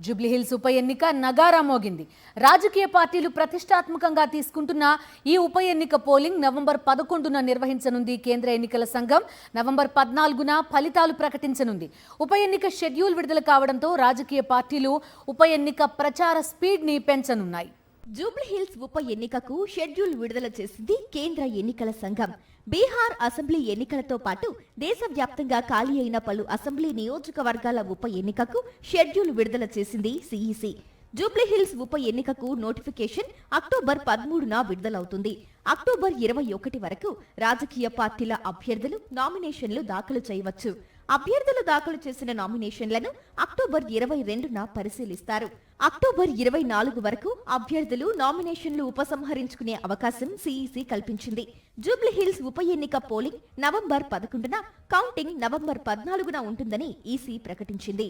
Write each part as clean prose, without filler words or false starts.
జూబ్లీహిల్స్ ఉప ఎన్నిక నగారా మోగింది. రాజకీయ పార్టీలు ప్రతిష్టాత్మకంగా తీసుకుంటున్న ఈ ఉప ఎన్నిక పోలింగ్ నవంబర్ 11న నిర్వహించనుంది కేంద్ర ఎన్నికల సంఘం. నవంబర్ 14న ఫలితాలు ప్రకటించనుంది. ఉప ఎన్నిక షెడ్యూల్ విడుదల కావడంతో రాజకీయ పార్టీలు ఉప ఎన్నిక ప్రచార స్పీడ్ ని పెంచనున్నాయి. జూబ్లీహిల్స్ ఉప ఎన్నికకు షెడ్యూల్ విడుదల చేసింది కేంద్ర ఎన్నికల సంఘం. బీహార్ అసెంబ్లీ ఎన్నికలతో పాటు దేశవ్యాప్తంగా ఖాళీ అయిన పలు అసెంబ్లీ నియోజకవర్గాల ఉప ఎన్నికకు షెడ్యూల్ విడుదల చేసింది సిఈసి. జూబ్లీహిల్స్ ఉప ఎన్నికకు నోటిఫికేషన్ అక్టోబర్ 13న విడుదలవుతుంది. అక్టోబర్ 21 వరకు రాజకీయ పార్టీల అభ్యర్థులు నామినేషన్లు దాఖలు చేయవచ్చు. అభ్యర్థులు దాఖలు చేసిన నామినేషన్లను అక్టోబర్ 22న పరిశీలిస్తారు. అక్టోబర్ 24 వరకు అభ్యర్థులు నామినేషన్లు ఉపసంహరించుకునే అవకాశం సిఈసి కల్పించింది. జూబ్లీహిల్స్ ఉప ఎన్నిక పోలింగ్ నవంబర్ 11న, కౌంటింగ్ నవంబర్ 14న ఉంటుందని ఈసీ ప్రకటించింది.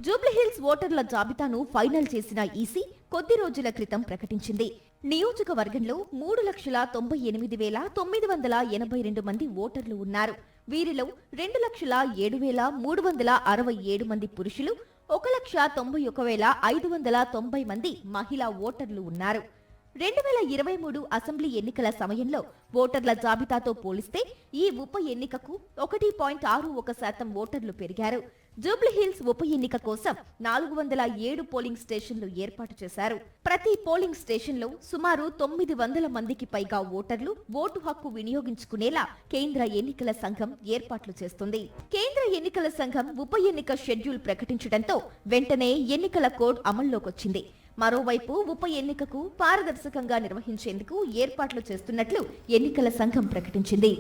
జూబ్లీహిల్స్ ఓటర్ల జాబితాను ఫైనల్ చేసిన ఈసీ కొద్ది రోజుల క్రితం ప్రకటించింది. నియోజకవర్గంలో 3,98,982 మంది ఓటర్లు ఉన్నారు. వీరిలో 2,07,367 మంది పురుషులు, 1,91,590 మంది మహిళా ఓటర్లు ఉన్నారు. 2023 అసెంబ్లీ ఎన్నికల సమయంలో ఓటర్ల జాబితాతో పోలిస్తే ఈ ఉప ఎన్నికకు 1.61% ఓటర్లు పెరిగారు. జూబ్లీహిల్స్ ఉప ఎన్నిక కోసం 407 పోలింగ్ స్టేషన్లు ఏర్పాటు చేశారు. ప్రతి పోలింగ్ స్టేషన్లో సుమారు 900 మందికి పైగా ఓటర్లు ఓటు హక్కు వినియోగించుకునేలా కేంద్ర ఎన్నికల సంఘం ఏర్పాట్లు చేస్తుంది. కేంద్ర ఎన్నికల సంఘం ఉప ఎన్నిక షెడ్యూల్ ప్రకటించడంతో వెంటనే ఎన్నికల కోడ్ అమల్లోకొచ్చింది. మరోవైపు ఉప ఎన్నికకు పారదర్శకంగా నిర్వహించేందుకు ఏర్పాట్లు చేస్తున్నట్లు ఎన్నికల సంఘం ప్రకటించింది.